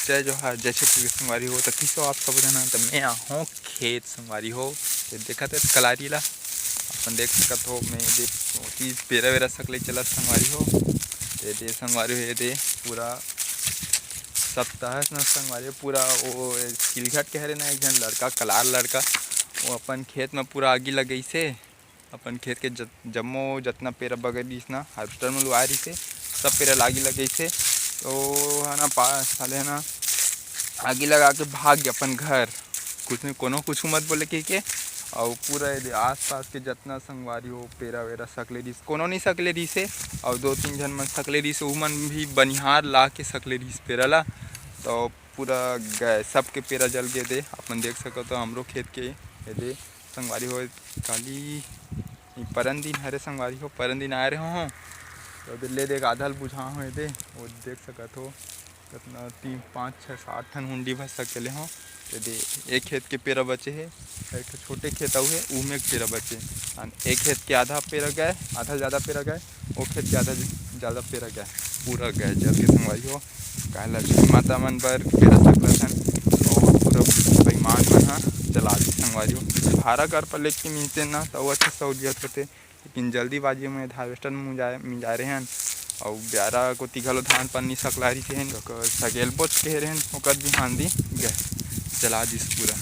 जय जोहार जय छत्तीसगढ़ संगवारी हो। तो किसो आप सब जना तो मैं हूँ खेत संगवारी हो। तो देखा थे कलारी ला अपन देख सकत हो। मैं दे पेरा वेरा सकले चलत संगवारी हो। दे संगवारी हो दे पूरा सप्ताह न संगवारी हो पूरा वो सिलघट के हरे ना एक जन लड़का कलार लड़का वो अपन खेत में पूरा आगी लगई से अपन खेत के जम्मो जितना पेरा बगैरिस ना हार्वेस्टर में लुआ रही से सब पेरा लागी लगई से। तो है ना साले है ना आगे लगा के भाग गया अपन घर। कुछ नहीं कोनो कुछ मत बोले के और पूरा आस पास के जितना संगवारी हो पेरा वेरा सकले रहीस कोनो नहीं सकले रही से और 2-3 जन मन सकले रही से मन भी बनिहार ला के सकले रहीस पेरा ला। तो पूरा गए सबके पेरा जल गए दे अपन देख सको। तो हमरो खेत के दे संगवारी हो काली परन दिन हरे संगवारी हो परन दिन आए रहे हो। तो ले देख आधल बुझा हो दे वो देख सकत हो कितना 3, 5, 6, 7 ठन हुंडी भर सकेले हो। तो दे एक खेत के पेरा बचे है एक छोटे खेत हुए उमें एक पेरा बचे एक खेत के आधा पेरा गए आधा ज़्यादा पेरा गए वो खेत के आधा ज़्यादा पेरा गए पूरा गए जल के संगवारी हो। कहा लक्ष्मी माता मन बर पेरा सकल थन और पूरा बेईमान मन हाँ चला दी संगवारी हो। भारा कर पर लेके मिलते ना तो अच्छा सहूलियत होते लेकिन जल्दीबाजी में हार्वेस्टर में मिजा रहे हैं और ब्यारा को तिघलो धान पन्नी सकलारी के सगेल बोच के रहन ओकर भी हांदी गए चला दिस पूरा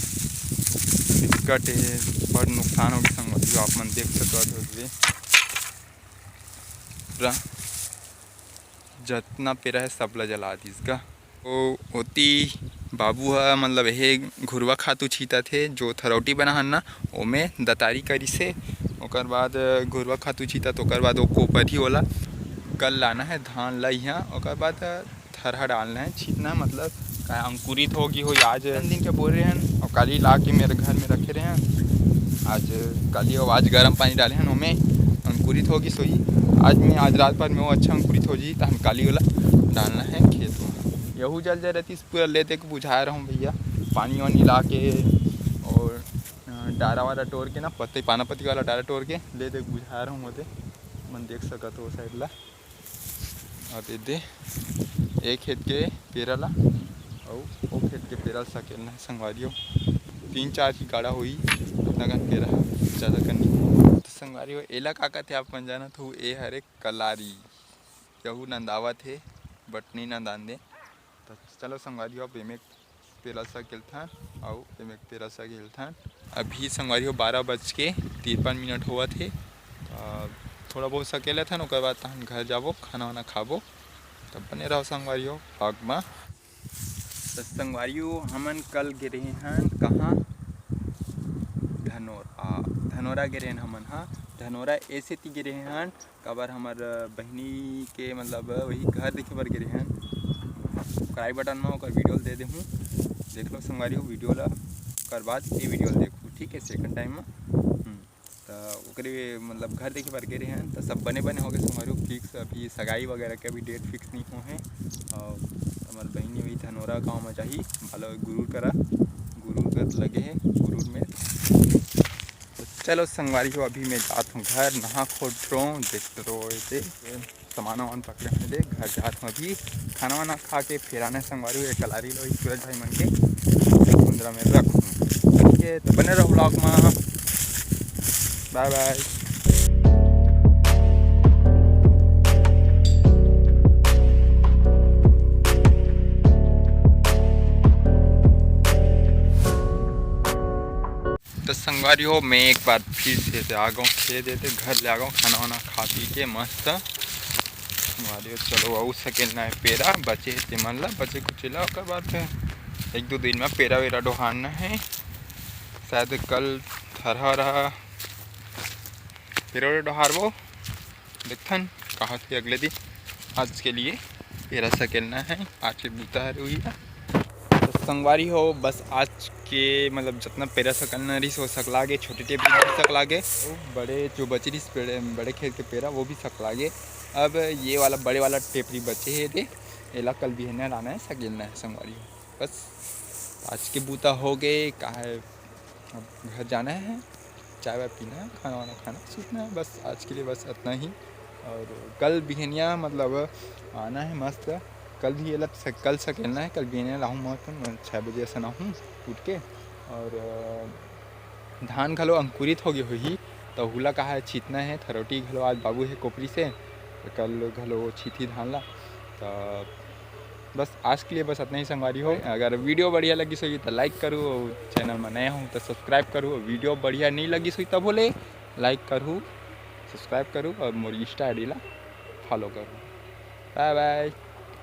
दिक्कत है बड़ नुकसान हो गया संगवारी आप मन देख सकत हो। पूरा जितना पेरा है सब ला जला दिस गा। ओ ओती बाबू है मतलब हे घुरवा खातू छीता थे जो थरौटी बनाहन ना ओमे दतारी करी से ओकर बाद घुरवा खातू छीता तो ओकर बाद वो कोपर ही होला कल लाना है धान ला यहाँ ओकर बाद थरहा डालना है छीतना मतलब क्या अंकुरित होगी हो आज दिन के बोल रहे हैं और काली ला के मेरे घर में रखे रहे हैं आज काली और आज गर्म पानी डाले हैं उनमें अंकुरित होगी सोई आज रात भर में वो अच्छा अंकुरित हो जाए तो हम काली वाला डालना है खेत में। यहू जल जा रहती पूरा ले दे के बुझा रहा हूँ भैया पानी वानी ला के और डारा वाला तोड़ के ना पत्ते पाना पत्ती वाला डारा तोड़ के ले दे बुझा रहा हूँ होते मन देख सकत हो साइड ला और दे एक खेत के पेरा ला और वो खेत के पेरा सकेलना संगवारी हो 3-4 की गाड़ा हुई इतना गन पेरा ज़्यादा करनी तो संगवारी हो एला का थे आप मन जाना तो ए हरे कलारी यहू नंदावा थे बटनी नंदान दे। तो चलो संगवारी हो अब पेरा सकेल था और पेरा सकेल था अभी संगवारी हो 12:53 हुआ थे। थोड़ा बहुत सकेला था उसके बाद तहन घर जाबो खाना वाना खाबो तब बने रहो संगवारी हो बाग में। तो संगवारी हो हमन कल गिरे हैं कहाँ धनोरा गिरे हैं हमन हाँ धनोरा ऐसे ती गिरे हैं कबर हमार बहनी के मतलब वही घर देखे बर गिरे हैं कराई बटन में ओकर वीडियो दे दे हूँ देख लो संगवारी हो वीडियो ला कर बाद ये वीडियो देखो ठीक है सेकंड टाइम में। तो ओकरे मतलब घर देखे बार गए हैं तो सब बने हो गए संगवारी फिक्स अभी सगाई वगैरह के अभी डेट फिक्स नहीं हुए हैं और हमारे बहनी वही धनोरा गाँव में चाहिए भालो गुरूर कर लगे हैं गुरूर में। तो चलो संगवारी हो अभी मैं जाता हूँ घर नहा खोद रहा हूँ देखते रहो ऐसे सामान वामान पकड़े हुए दे घर जाता हूँ अभी खाना वाना खा के फिर आना संगवारी हो कलारी लो सूरज भाई मन के 15 में रखूँ ठीक है। तो बने रहो ब्लॉग में बाय बाय। तो संगवारी हो मैं एक बार फिर से आ गया खेत देते घर ले आ गया खाना वाना खा पी के मस्त संगवारी हो। चलो आऊ सकेलना है पेरा बचे थे मन ला बचे कुछ ला ओकर बाद 1-2 दिन में पेरा वेरा डोहाना है शायद कल थरहा रहा पेरा डोहार वो देखथन कहा थे अगले दिन आज के लिए पेरा सकेलना है आज के बूता है हुई है। तो संगवारी हो बस आज के मतलब जितना पेरा सकलना रही सो सकला गे छोटे टेप भी सकला गे बड़े जो बचे रही बड़े खेत के पेरा वो भी सकला गे। अब ये वाला बड़े वाला टेपरी बचे है दे एला कल भी है लाना है सकेलना है संगवारी हो। बस आज के बूता हो गए कहा अब घर जाना है चाय वाय पीना है खाना वाना खाना सूतना है बस आज के लिए बस इतना ही। और कल बिहनिया मतलब आना है मस्त कल भी ये कल से खेलना है। कल भी इन्हें लाऊँ मैं 6 बजे ऐसा ना हूँ उठ के। और धान घलो अंकुरित हो गई हुई तो हुला कहा है छीतना है। थरोटी घलो आज बाबू है कोपरी से, तो कल घलो छीती धान ला। तो बस आज के लिए बस इतना ही संगवारी हो। अगर वीडियो बढ़िया लगी सही तो लाइक करूँ, और चैनल में नया हूँ तो सब्सक्राइब करूँ। वीडियो बढ़िया नहीं लगी सही तो बोले लाइक करूँ, सब्सक्राइब करूँ और मोर इंस्टा आई डी ला फॉलो करूँ। बाय बाय,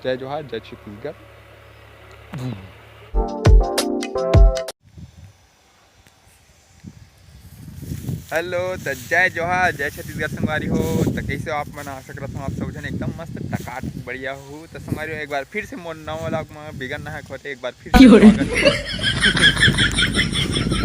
जय जोहार, जय छत्तीसगढ़। हेलो, तो जय जोहार, जय छत्तीसगढ़ संगवारी हो। तो कैसे हो आप? मन आशा करता हूँ आप सब जन एकदम मस्त टकाट बढ़िया हो। तो संगवारी हो एक बार फिर से मोर नवा व्लॉग में बिगन ना है खोटे एक बार फिर से स्वागत है।